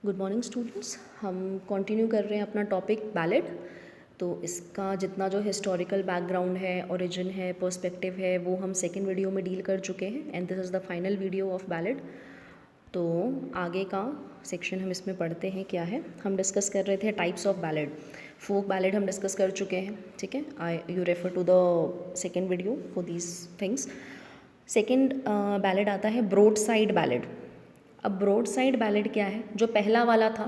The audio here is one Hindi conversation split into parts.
Good morning students. हम कंटिन्यू कर रहे हैं अपना टॉपिक बैलेड। तो इसका जितना जो हिस्टोरिकल बैकग्राउंड है, ओरिजिन है, पर्सपेक्टिव है, वो हम सेकेंड वीडियो में डील कर चुके हैं and this is the final video of ballad. तो आगे का सेक्शन हम इसमें पढ़ते हैं क्या है। हम डिस्कस कर रहे थे types of ballad. Folk ballad हम डिस्कस कर चुके हैं, ठीक है। You refer to the second video for these things. Second ballad आता है ब्रॉड साइड बैलेड। अब ब्रॉड साइड बैलेड क्या है? जो पहला वाला था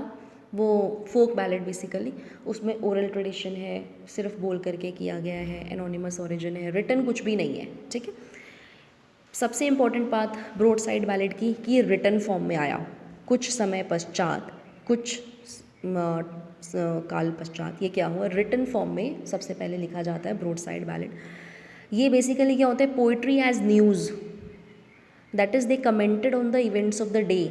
वो फोक बैलेड बेसिकली, उसमें ओरल ट्रेडिशन है, सिर्फ बोल करके किया गया है, एनोनिमस ओरिजिन है, रिटन कुछ भी नहीं है, ठीक है। सबसे इम्पॉर्टेंट बात ब्रॉड साइड बैलेड की कि ये रिटन फॉर्म में आया कुछ समय पश्चात, कुछ काल पश्चात ये क्या हुआ, रिटन फॉर्म में सबसे पहले लिखा जाता है ब्रॉड साइड बैलेड। ये बेसिकली क्या होता है? Poetry as news, that is they commented on the events of the day,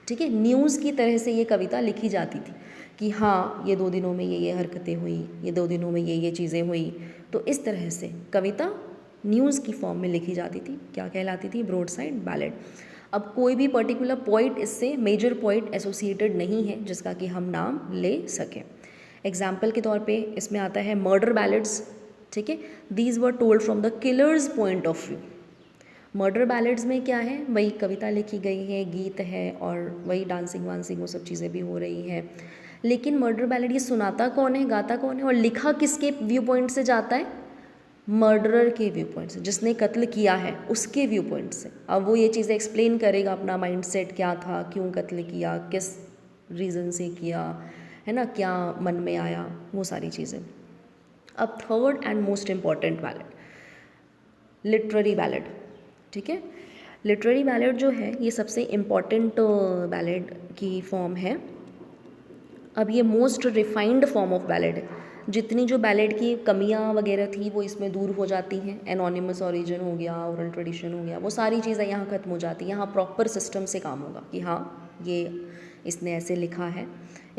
ठीक है। न्यूज़ की तरह से ये कविता लिखी जाती थी कि हाँ ये 2 दिनों में ये हरकतें हुई, ये 2 दिनों में ये चीज़ें हुई। तो इस तरह से कविता न्यूज़ की फॉर्म में लिखी जाती थी, क्या कहलाती थी? Broadside ballad. अब कोई भी पर्टिकुलर पोइट इससे मेजर पोइट एसोसिएटेड नहीं है जिसका कि हम नाम ले सकें। एग्जाम्पल के तौर पे इसमें आता है मर्डर बैलेड्स, ठीक है। These were told from the killers point of view. Murder ballads में क्या है? वही कविता लिखी गई है, गीत है और वही डांसिंग वांसिंग वो सब चीज़ें भी हो रही है। लेकिन मर्डर बैलेड ये सुनाता कौन है, गाता कौन है और लिखा किसके व्यू पॉइंट से जाता है? मर्डरर के व्यू पॉइंट से, जिसने कत्ल किया है उसके व्यू पॉइंट से। अब वो ये चीज़ें एक्सप्लेन करेगा, अपना माइंडसेट क्या था, क्यों कत्ल किया, किस रीज़न से किया, है ना, क्या मन में आया, वो सारी चीज़ें। अब third and most important ballad, literary ballad, ठीक है। लिटरेरी बैलेड जो है ये सबसे इम्पॉर्टेंट बैलेड की फॉर्म है। अब ये most refined form of ballad है। जितनी जो बैलेड की कमियां वगैरह थी वो इसमें दूर हो जाती हैं। एनोनिमस ओरिजिन हो गया, ओरल ट्रेडिशन हो गया, वो सारी चीज़ें यहाँ खत्म हो जाती हैं। यहाँ प्रॉपर सिस्टम से काम होगा कि हाँ ये इसने ऐसे लिखा है,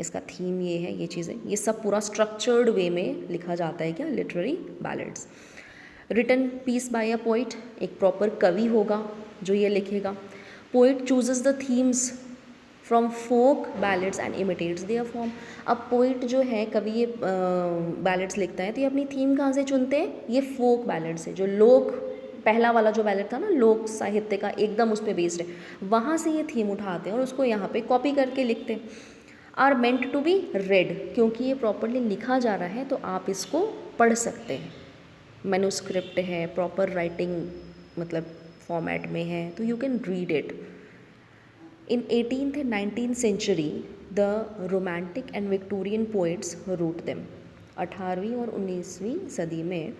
इसका थीम ये है, ये चीज़ें, ये सब पूरा स्ट्रक्चर्ड वे में लिखा जाता है क्या? Literary ballads. Written piece by a poet, एक प्रॉपर कवि होगा जो ये लिखेगा। Poet chooses the themes from folk ballads and imitates their form. अब पोइट जो है, कवि, ये बैलेड्स लिखता है तो ये अपनी थीम कहाँ से चुनते हैं? ये फोक बैलेड से, जो लोक, पहला वाला जो बैलेड था ना लोक साहित्य का, एकदम उस पर बेस्ड है, वहाँ से ये थीम उठाते हैं और उसको यहाँ पे कॉपी करके लिखते हैं। Are meant to be read, क्योंकि ये प्रॉपरली लिखा जा रहा है तो आप इसको पढ़ सकते हैं। मैन्युस्क्रिप्ट है, प्रॉपर राइटिंग मतलब फॉर्मेट में है, तो you can read it. In 18th and 19th century the romantic and Victorian poets wrote them। 18वीं और 19वीं सदी में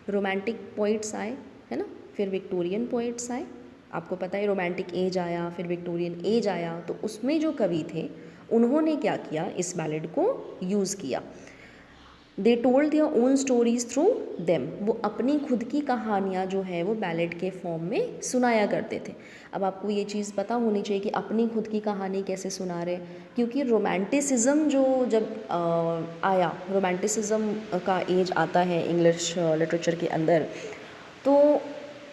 रोमांटिक पोइट्स आए, है ना, फिर विक्टोरियन पोइट्स आए। आपको पता है रोमांटिक एज आया, फिर विक्टोरियन एज आया, तो उसमें जो कवि थे उन्होंने क्या किया? इस बैलेड को यूज़ किया। They told their own stories through them, वो अपनी खुद की कहानियाँ जो है वो बैलेड के फॉर्म में सुनाया करते थे। अब आपको ये चीज़ पता होनी चाहिए कि अपनी खुद की कहानी कैसे सुना रहे, क्योंकि रोमांटिसिज्म जो जब आया, रोमांटिसिज्म का एज आता है इंग्लिश लिटरेचर के अंदर, तो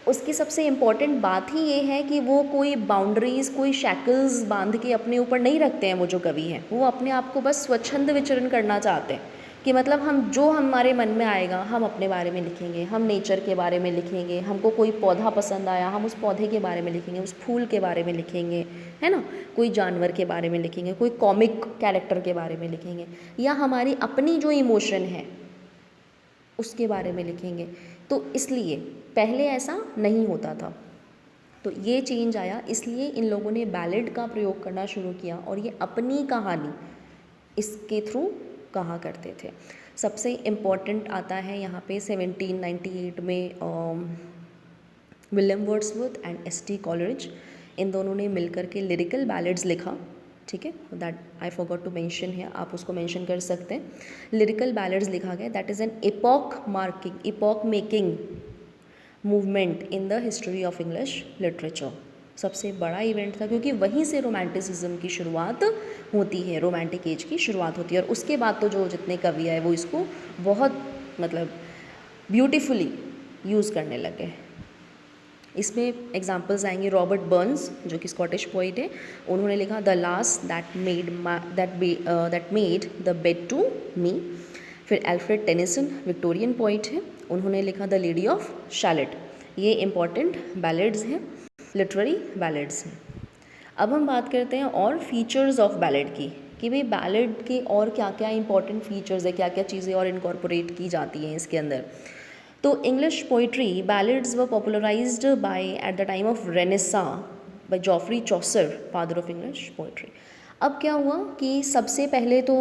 उसकी सबसे इम्पॉर्टेंट बात ही ये है कि वो कोई बाउंड्रीज़, कोई शैकल्स बांध के अपने ऊपर नहीं रखते हैं। वो जो कवि हैं वो अपने आप को बस स्वच्छंद विचरण करना चाहते हैं कि मतलब हम जो हमारे मन में आएगा हम अपने बारे में लिखेंगे, हम नेचर के बारे में लिखेंगे, हमको कोई पौधा पसंद आया हम उस पौधे के बारे में लिखेंगे, उस फूल के बारे में लिखेंगे, है ना, कोई जानवर के बारे में लिखेंगे, कोई कॉमिक कैरेक्टर के बारे में लिखेंगे, या हमारी अपनी जो इमोशन है उसके बारे में लिखेंगे। तो इसलिए पहले ऐसा नहीं होता था, तो ये चेंज आया, इसलिए इन लोगों ने बैलेड का प्रयोग करना शुरू किया और ये अपनी कहानी इसके थ्रू कहा करते थे। सबसे इम्पॉर्टेंट आता है यहाँ पे 1798 में William Wordsworth and S T. Coleridge, इन दोनों ने मिलकर के लिरिकल बैलेड्स लिखा, ठीक है। That I forgot to mention है, आप उसको मेंशन कर सकते हैं। लिरिकल बैलेड्स लिखा गया, that is an epoch making movement in the history of English literature. सबसे बड़ा इवेंट था क्योंकि वहीं से रोमांटिसिज्म की शुरुआत होती है, रोमांटिक एज की शुरुआत होती है, और उसके बाद तो जो जितने कवि आए वो इसको बहुत मतलब ब्यूटीफुली यूज़ करने लगे। इसमें एग्जांपल्स आएंगे रॉबर्ट बर्न्स जो कि स्कॉटिश पोइट है, उन्होंने लिखा the last that made the bed to me. फिर एल्फ्रेड टेनिसन विक्टोरियन पोइट है, उन्होंने लिखा द लेडी ऑफ शैलेट। ये इंपॉर्टेंट बैलेड्स हैं, लिटरेरी बैलेड्स हैं। अब हम बात करते हैं और फीचर्स ऑफ बैलेड की, कि भाई बैलेड के और क्या क्या इंपॉर्टेंट फीचर्स है, क्या क्या चीज़ें और इनकॉर्पोरेट की जाती हैं इसके अंदर। तो English poetry ballads were popularised by at the time of Renaissance by Geoffrey Chaucer, father of English poetry. अब क्या हुआ कि सबसे पहले तो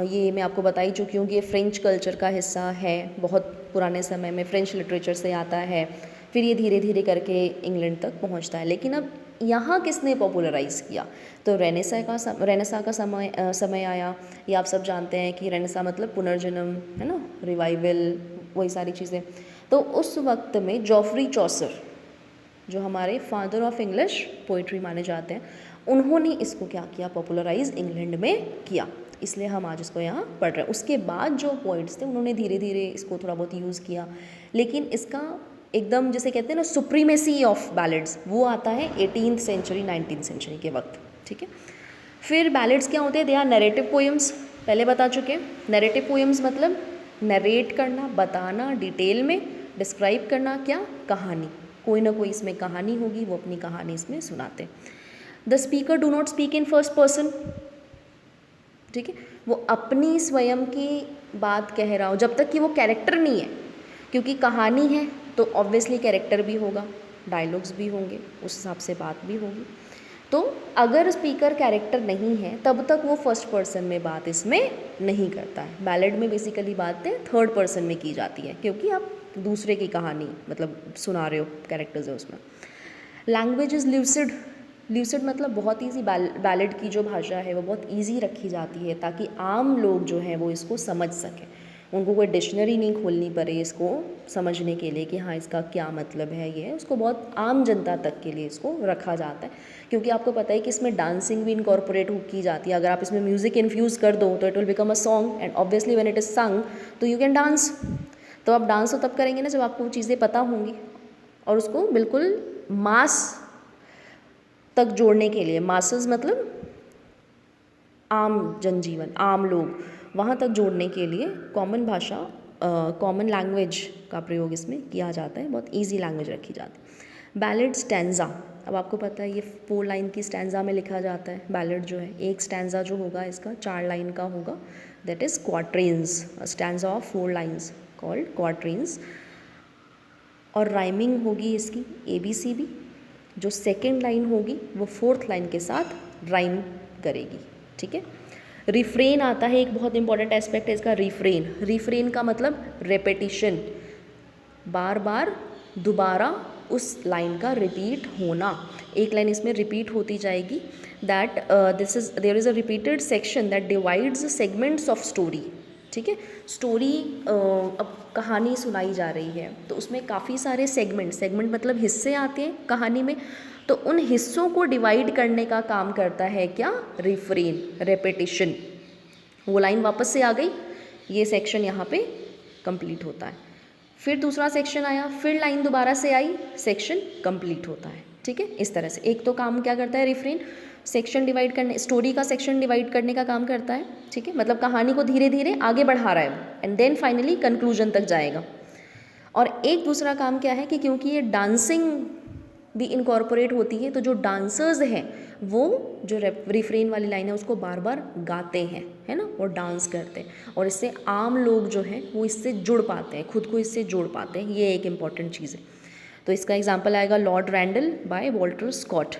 ये मैं आपको बता ही चुकी हूँ कि ये फ्रेंच कल्चर का हिस्सा है, बहुत पुराने समय में फ्रेंच लिटरेचर से आता है, फिर ये धीरे धीरे करके इंग्लैंड तक पहुँचता है। लेकिन अब यहाँ किसने पॉपुलराइज़ किया, तो रेनेसा का समय आया। ये आप सब जानते हैं कि रेनेसा मतलब पुनर्जन्म है ना, रिवाइवल, वही सारी चीज़ें। तो उस वक्त में जॉफ्री चॉसर जो हमारे फादर ऑफ इंग्लिश पोइट्री माने जाते हैं, उन्होंने इसको क्या किया, पॉपुलराइज इंग्लैंड में किया, इसलिए हम आज इसको यहाँ पढ़ रहे हैं। उसके बाद जो पोइट्स थे उन्होंने धीरे धीरे इसको थोड़ा बहुत यूज़ किया, लेकिन इसका एकदम जैसे कहते हैं ना सुप्रीमेसी ऑफ बैलेड्स, वो आता है 18th सेंचुरी 19th सेंचुरी के वक्त। ठीक है, फिर बैलेड्स क्या होते हैं, दे आर नैरेटिव पोएम्स, पहले बता चुके हैं। नैरेटिव पोएम्स मतलब नरेट करना, बताना, डिटेल में डिस्क्राइब करना, क्या, कहानी, कोई ना कोई इसमें कहानी होगी, वो अपनी कहानी इसमें सुनाते हैं। The speaker do not speak in first person, ठीक है, वो अपनी स्वयं की बात कह रहा हो जब तक कि वो कैरेक्टर नहीं है, क्योंकि कहानी है तो ऑब्वियसली कैरेक्टर भी होगा, डायलॉग्स भी होंगे, उस हिसाब से बात भी होगी। तो अगर स्पीकर कैरेक्टर नहीं है तब तक वो फर्स्ट पर्सन में बात इसमें नहीं करता है। बैलेड में बेसिकली बातें थर्ड पर्सन में की जाती है, क्योंकि आप दूसरे की कहानी मतलब सुना रहे हो, कैरेक्टर्स है उसमें। लैंग्वेज इज़ ल्यूसिड, ल्यूसिड मतलब बहुत ईजी, बैलेड की जो भाषा है वो बहुत ईजी रखी जाती है ताकि आम लोग जो हैं वो इसको समझ सकें, उनको कोई डिक्शनरी नहीं खोलनी पड़े इसको समझने के लिए कि हाँ इसका क्या मतलब है, ये उसको बहुत आम जनता तक के लिए इसको रखा जाता है। क्योंकि आपको पता है कि इसमें डांसिंग भी इनकॉर्पोरेट की जाती है, अगर आप इसमें म्यूज़िक इन्फ्यूज़ कर दो तो it will become a song, and obviously when it is संग तो यू कैन डांस। तो आप डांस तो तब करेंगे ना जब आपको वो चीज़ें पता होंगी, और उसको बिल्कुल मास तक जोड़ने के लिए, मासेस मतलब आम जनजीवन, आम लोग, वहाँ तक जोड़ने के लिए कॉमन भाषा, कॉमन लैंग्वेज का प्रयोग इसमें किया जाता है, बहुत इजी लैंग्वेज रखी जाती है। बैलेड स्टैंजा, अब आपको पता है ये 4 लाइन की स्टैंजा में लिखा जाता है। बैलेड जो है, एक स्टैंजा जो होगा इसका 4 लाइन का होगा, that is quatrains, stanza of 4 lines called quatrains. और राइमिंग होगी इसकी ABCD, जो सेकेंड लाइन होगी वो 4th लाइन के साथ राइम करेगी। ठीक है, रिफ्रेन आता है, एक बहुत इंपॉर्टेंट एस्पेक्ट है इसका रिफ्रेन। रिफ्रेन का मतलब रेपिटिशन, बार बार दोबारा उस लाइन का रिपीट होना, एक लाइन इसमें रिपीट होती जाएगी। That there is a repeated section that divides segments of story. ठीक है, स्टोरी अब कहानी सुनाई जा रही है तो उसमें काफ़ी सारे सेगमेंट मतलब हिस्से आते हैं कहानी में, तो उन हिस्सों को डिवाइड करने का काम करता है क्या, रिफ्रेन, रेपिटिशन। वो लाइन वापस से आ गई, ये सेक्शन यहाँ पे कंप्लीट होता है, फिर दूसरा सेक्शन आया, फिर लाइन दोबारा से आई, सेक्शन कंप्लीट होता है। ठीक है, इस तरह से एक तो काम क्या करता है रिफ्रेन, सेक्शन डिवाइड करने, स्टोरी का सेक्शन डिवाइड करने का काम करता है। ठीक है, मतलब कहानी को धीरे धीरे आगे बढ़ा रहा है एंड देन फाइनली कंक्लूजन तक जाएगा। और एक दूसरा काम क्या है कि क्योंकि ये डांसिंग भी इनकॉर्पोरेट होती है, तो जो डांसर्स हैं वो जो रिफ्रेन वाली लाइन है उसको बार बार गाते हैं, है ना, और डांस करते हैं, और इससे आम लोग जो हैं वो इससे जुड़ पाते हैं, खुद को इससे जोड़ पाते हैं। ये एक इम्पॉर्टेंट चीज़ है। तो इसका एग्जांपल आएगा Lord Randal by Walter Scott.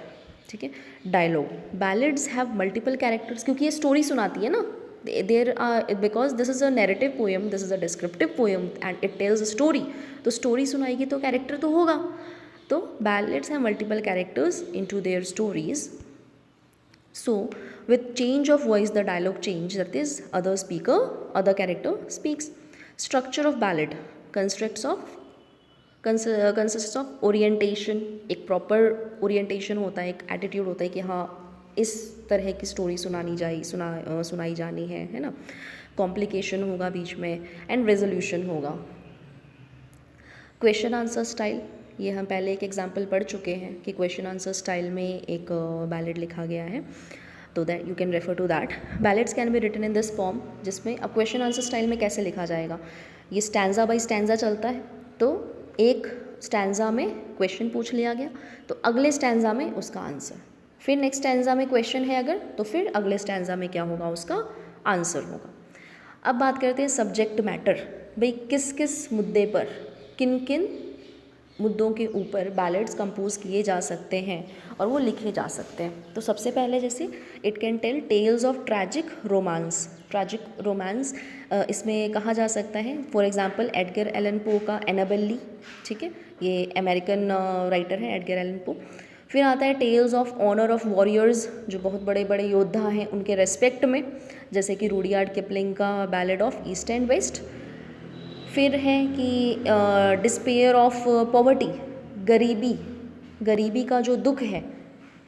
ठीक है, dialogue, ballads have multiple characters, क्योंकि ये स्टोरी सुनाती है ना, there are, because this is a narrative poem, this is a descriptive poem and it tells a story, तो स्टोरी सुनाएगी तो कैरेक्टर तो होगा। तो ballads have multiple characters into their stories. So with change of voice the dialogue change, that is other character speaks. Structure of ballad consists of orientation, एक proper orientation होता है, एक attitude होता है कि हाँ इस तरह की स्टोरी सुनाई जानी है ना। कॉम्प्लिकेशन होगा बीच में एंड रेजोल्यूशन होगा। क्वेश्चन आंसर स्टाइल, ये हम पहले एक एग्जाम्पल पढ़ चुके हैं कि क्वेश्चन आंसर स्टाइल में एक बैलेड लिखा गया है, तो that you can refer to that. Ballads can be written in this form, जिसमें अब क्वेश्चन आंसर स्टाइल में कैसे लिखा जाएगा, ये स्टैंजा बाय स्टैंजा चलता है. तो एक स्टैंजा में क्वेश्चन पूछ लिया गया तो अगले स्टैंजा में उसका आंसर, फिर नेक्स्ट स्टैंजा में क्वेश्चन है अगर, तो फिर अगले स्टैंजा में क्या होगा, उसका आंसर होगा. अब बात करते हैं सब्जेक्ट मैटर. भाई किस किस मुद्दे पर, किन किन मुद्दों के ऊपर बैलेड्स कंपोज किए जा सकते हैं और वो लिखे जा सकते हैं. तो सबसे पहले जैसे it can tell tales of tragic romance. Tragic romance इसमें कहा जा सकता है, फॉर एग्जांपल एडगर एलन पो का एनाबेल ली, ठीक है, ये अमेरिकन राइटर है एडगर एलन पो. फिर आता है tales of honour of warriors, जो बहुत बड़े बड़े योद्धा हैं उनके रेस्पेक्ट में, जैसे कि रूडियार्ड किपलिंग का ballad of East and West. फिर है कि डिस्पेयर ऑफ पॉवर्टी, गरीबी का जो दुख है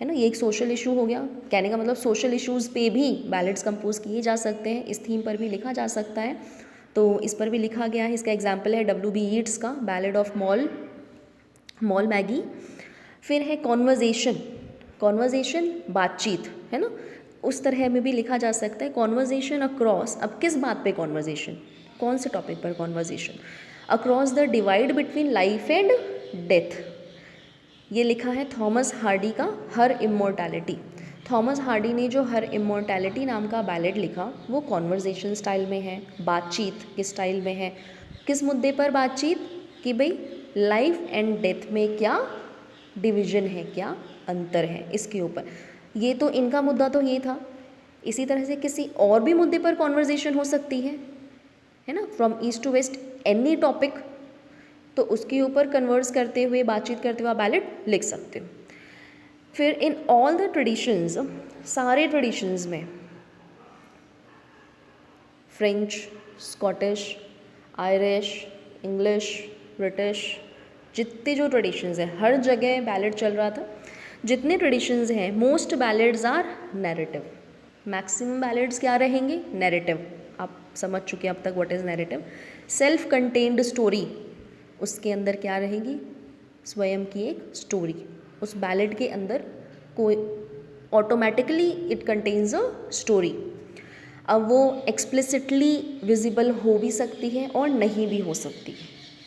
ना, ये एक सोशल इशू हो गया. कहने का मतलब सोशल इश्यूज़ पे भी बैलेड्स कंपोज किए जा सकते हैं, इस थीम पर भी लिखा जा सकता है. तो इस पर भी लिखा गया है. इसका एग्जाम्पल है W.B. Yeats का बैलेड ऑफ मॉल मैगी. फिर है कॉन्वर्जेशन बातचीत, है ना, उस तरह में भी लिखा जा सकता है. कॉन्वर्जेशन अक्रॉस, अब किस बात पे कॉन्वर्जेशन, कौन से टॉपिक पर conversation, across the divide between life and death. ये लिखा है थॉमस हार्डी का हर इमॉर्टैलिटी. थॉमस हार्डी ने जो हर इमॉर्टैलिटी नाम का बैलेड लिखा वो कॉन्वर्जेशन स्टाइल में है, बातचीत के स्टाइल में है. किस मुद्दे पर बातचीत, कि भाई लाइफ एंड डेथ में क्या डिवीजन है, क्या अंतर है, इसके ऊपर. ये तो इनका मुद्दा तो ये था. इसी तरह से किसी और भी मुद्दे पर कॉन्वर्जेशन हो सकती है ना, from East to West any topic, तो उसके ऊपर कन्वर्स करते हुए, बातचीत करते हुए आप बैलेड लिख सकते हो. फिर इन ऑल द ट्रेडिशंस, सारे ट्रेडिशंस में, French, Scottish, Irish, English, British, जितने जो ट्रेडिशंस हैं, हर जगह बैलेड चल रहा था. जितने ट्रेडिशंस हैं, most ballads are narrative. Maximum ballads क्या रहेंगे, नैरेटिव. आप समझ चुके हैं अब तक what is narrative. Self contained story, उसके अंदर क्या रहेगी, स्वयं की एक स्टोरी. उस बैलेड के अंदर कोई automatically it contains a story. अब वो एक्सप्लिसिटली विजिबल हो भी सकती है और नहीं भी हो सकती,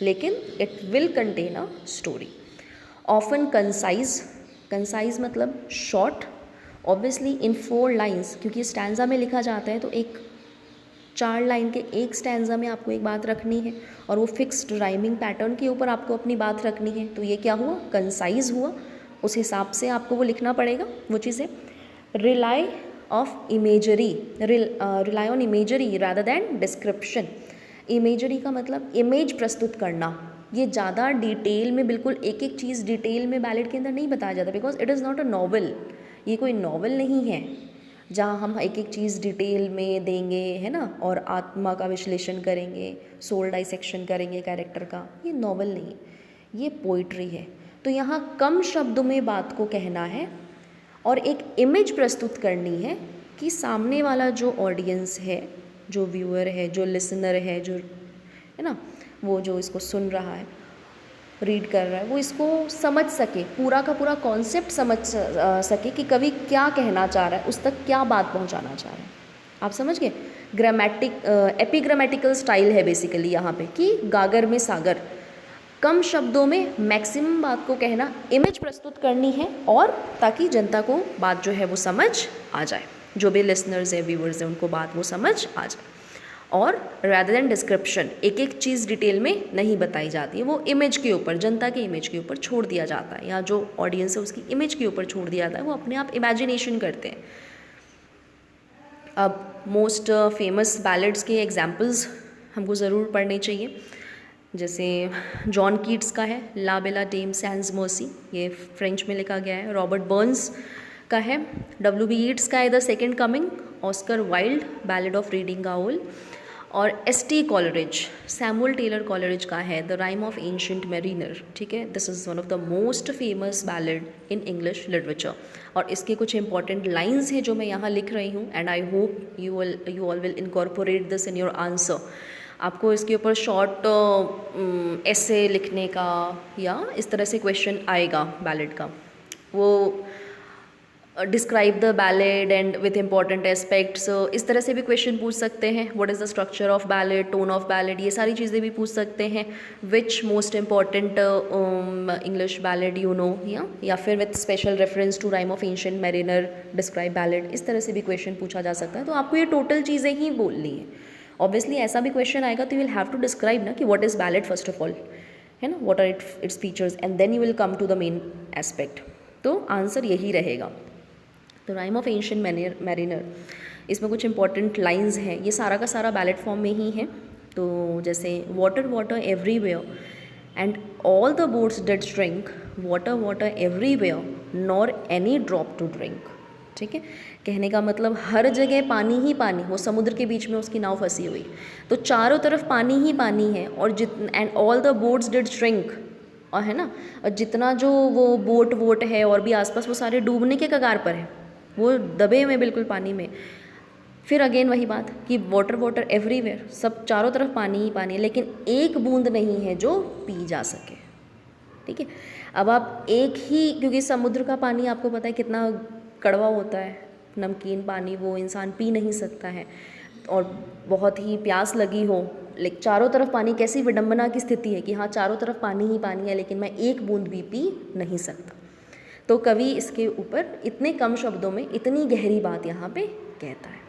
लेकिन it will contain a story. Often concise मतलब शॉर्ट, ऑब्वियसली इन 4 लाइन्स, क्योंकि स्टैंजा में लिखा जाता है तो एक 4 लाइन के एक स्टैंजा में आपको एक बात रखनी है और वो फिक्स्ड राइमिंग पैटर्न के ऊपर आपको अपनी बात रखनी है. तो ये क्या हुआ, कंसाइज हुआ. उस हिसाब से आपको वो लिखना पड़ेगा. वो चीज़ें rely on imagery rather than description. Imagery का मतलब इमेज प्रस्तुत करना. ये ज़्यादा डिटेल में, बिल्कुल एक एक चीज़ डिटेल में बैलेड के अंदर नहीं बताया जाता, because it is not a novel. ये कोई नॉवल नहीं है जहाँ हम एक एक चीज़ डिटेल में देंगे, है ना, और आत्मा का विश्लेषण करेंगे, सोल डाइसेक्शन करेंगे कैरेक्टर का. ये नॉवल नहीं, ये पोइट्री है. तो यहाँ कम शब्दों में बात को कहना है और एक इमेज प्रस्तुत करनी है कि सामने वाला जो ऑडियंस है, जो व्यूअर है, जो लिसनर है, जो है ना, वो जो इसको सुन रहा है, रीड कर रहा है, वो इसको समझ सके, पूरा का पूरा कॉन्सेप्ट समझ सके कि कवि क्या कहना चाह रहा है, उस तक क्या बात पहुंचाना चाह रहा है. आप समझ गए. एपिग्रामेटिकल स्टाइल है बेसिकली यहाँ पे, कि गागर में सागर. कम शब्दों में मैक्सिमम बात को कहना, इमेज प्रस्तुत करनी है, और ताकि जनता को बात जो है वो समझ आ जाए, जो भी लिसनर्स है, व्यूअर्स हैं, उनको बात वो समझ आ जाए. और रैदर देन डिस्क्रिप्शन, एक एक चीज़ डिटेल में नहीं बताई जाती है, वो इमेज के ऊपर, जनता के इमेज के ऊपर छोड़ दिया जाता है, या जो ऑडियंस है उसकी इमेज के ऊपर छोड़ दिया जाता है, वो अपने आप इमेजिनेशन करते हैं. अब मोस्ट फेमस बैलेड्स के एग्जाम्पल्स हमको ज़रूर पढ़ने चाहिए. जैसे जॉन कीट्स का है ला बेला डेम सैंस मर्सी, ये फ्रेंच में लिखा गया है. रॉबर्ट बर्न्स का है. W.B. Yeats का है the second coming. Oscar Wilde ballad of Reading owl. और S.T. Coleridge, Samuel Taylor Coleridge का है the rime of ancient mariner. ठीक है, this is one of the most famous ballad in English literature. और इसके कुछ इंपॉर्टेंट लाइन्स हैं जो मैं यहाँ लिख रही हूँ, and I hope you all will incorporate this in your answer. आपको इसके ऊपर शॉर्ट ऐसे लिखने का या इस तरह से क्वेश्चन आएगा बैलेड का। वो describe the ballad and with important aspects, इस तरह से भी क्वेश्चन पूछ सकते हैं। What is the structure of ballad, tone of ballad, ये सारी चीज़ें भी पूछ सकते हैं। Which most important English ballad you know, या फिर with special reference to rime of ancient mariner describe ballad, इस तरह से भी क्वेश्चन पूछा जा सकता है। तो आपको ये टोटल चीज़ें ही बोलनी है। ऑब्वियसली ऐसा भी क्वेश्चन आएगा तो you will have to describe ना कि what is ballad first of all, है ना, what are its features, and then you will come to the main aspect. तो आंसर यही रहेगा। तो राइम ऑफ एंशिएंट मैरिनर, इसमें कुछ इंपॉर्टेंट लाइंस हैं, ये सारा का सारा बैलेड फॉर्म में ही है। तो जैसे water water everywhere and all the boats did drink, water water everywhere nor any drop to drink. ठीक है, कहने का मतलब हर जगह पानी ही पानी, वो समुद्र के बीच में उसकी नाव फंसी हुई, तो चारों तरफ पानी ही पानी है। और and all the boats did drink, और है ना, और जितना जो वो बोट है और भी आसपास, वो सारे डूबने के कगार पर है, वो दबे हुए बिल्कुल पानी में। फिर अगेन वही बात कि वाटर वाटर एवरीवेयर, सब चारों तरफ पानी ही पानी है, लेकिन एक बूंद नहीं है जो पी जा सके। ठीक है, अब आप एक ही, क्योंकि समुद्र का पानी आपको पता है कितना कड़वा होता है, नमकीन पानी, वो इंसान पी नहीं सकता है। और बहुत ही प्यास लगी हो, लेकिन चारों तरफ पानी, कैसी विडंबना की स्थिति है कि हाँ चारों तरफ पानी ही पानी है, लेकिन मैं एक बूंद भी पी नहीं सकता। तो कवि इसके ऊपर इतने कम शब्दों में इतनी गहरी बात यहाँ पे कहता है।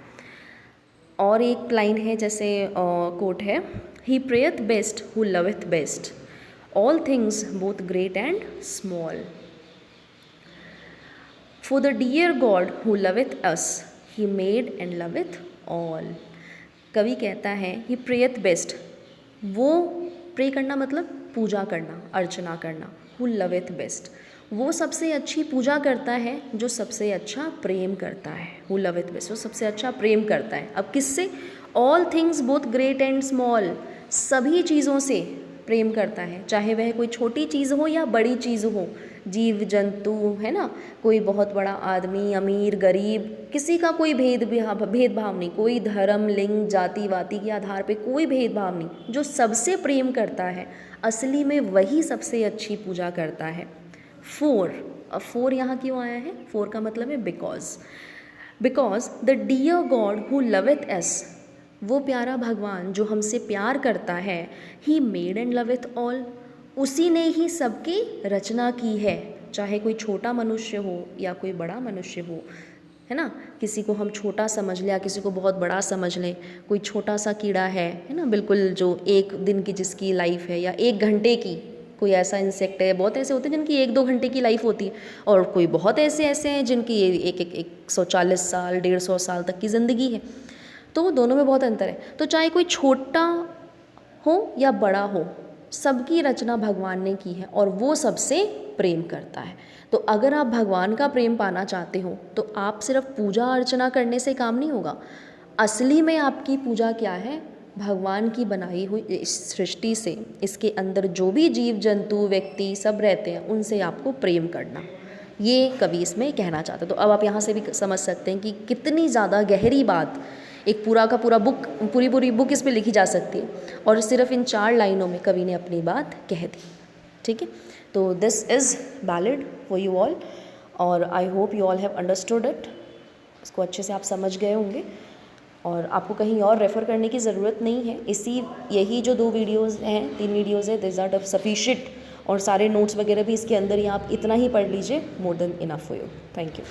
और एक लाइन है, जैसे कोट है, he prayeth best who loveth best, all things both great and small, for the dear God who loveth us, he made and loveth all. कवि कहता है ही प्रेयथ बेस्ट, वो प्रे करना मतलब पूजा करना, अर्चना करना, हु लवेथ बेस्ट, वो सबसे अच्छी पूजा करता है जो सबसे अच्छा प्रेम करता है। हु लवेथ बेस्ट, वो सबसे अच्छा प्रेम करता है। अब किससे? All things both great and small, सभी चीज़ों से प्रेम करता है, चाहे वह कोई छोटी चीज़ हो या बड़ी चीज़ हो, जीव जंतु, है ना, कोई बहुत बड़ा आदमी, अमीर गरीब, किसी का कोई भेदभाव नहीं, कोई धर्म लिंग जाति वाति के आधार पे कोई भेदभाव नहीं, जो सबसे प्रेम करता है असली में वही सबसे अच्छी पूजा करता है। अब फोर यहाँ क्यों आया है? फोर का मतलब है because the dear God who loveth us, वो प्यारा भगवान जो हमसे प्यार करता है, he made and loveth all, उसी ने ही सबकी रचना की है, चाहे कोई छोटा मनुष्य हो या कोई बड़ा मनुष्य हो, है ना, किसी को हम छोटा समझ लें या किसी को बहुत बड़ा समझ लें, कोई छोटा सा कीड़ा है ना, बिल्कुल जो एक दिन की जिसकी लाइफ है या एक घंटे की, कोई ऐसा इंसेक्ट है, बहुत ऐसे होते हैं जिनकी 1-2 घंटे की लाइफ होती है, और कोई बहुत ऐसे हैं जिनकी 140 साल 150 साल तक की ज़िंदगी है। तो दोनों में बहुत अंतर है। तो चाहे कोई छोटा हो या बड़ा हो, सबकी रचना भगवान ने की है और वो सबसे प्रेम करता है। तो अगर आप भगवान का प्रेम पाना चाहते हो तो आप सिर्फ पूजा अर्चना करने से काम नहीं होगा। असली में आपकी पूजा क्या है? भगवान की बनाई हुई इस सृष्टि से, इसके अंदर जो भी जीव जंतु व्यक्ति सब रहते हैं, उनसे आपको प्रेम करना, ये कवि इसमें कहना चाहता है। तो अब आप यहाँ से भी समझ सकते हैं कि कितनी ज़्यादा गहरी बात, एक पूरा का पूरा पूरी बुक इस पर लिखी जा सकती है, और सिर्फ इन 4 लाइनों में कवि ने अपनी बात कह दी। ठीक है, तो this is ballad for you all, और I hope you all have understood it. इसको अच्छे से आप समझ गए होंगे और आपको कहीं और रेफ़र करने की ज़रूरत नहीं है। यही जो 2 वीडियोज़ हैं, 3 वीडियोज़ है, दिस आर सफिशिएंट, और सारे नोट्स वगैरह भी इसके अंदर ही, आप इतना ही पढ़ लीजिए, more than enough for you. Thank you.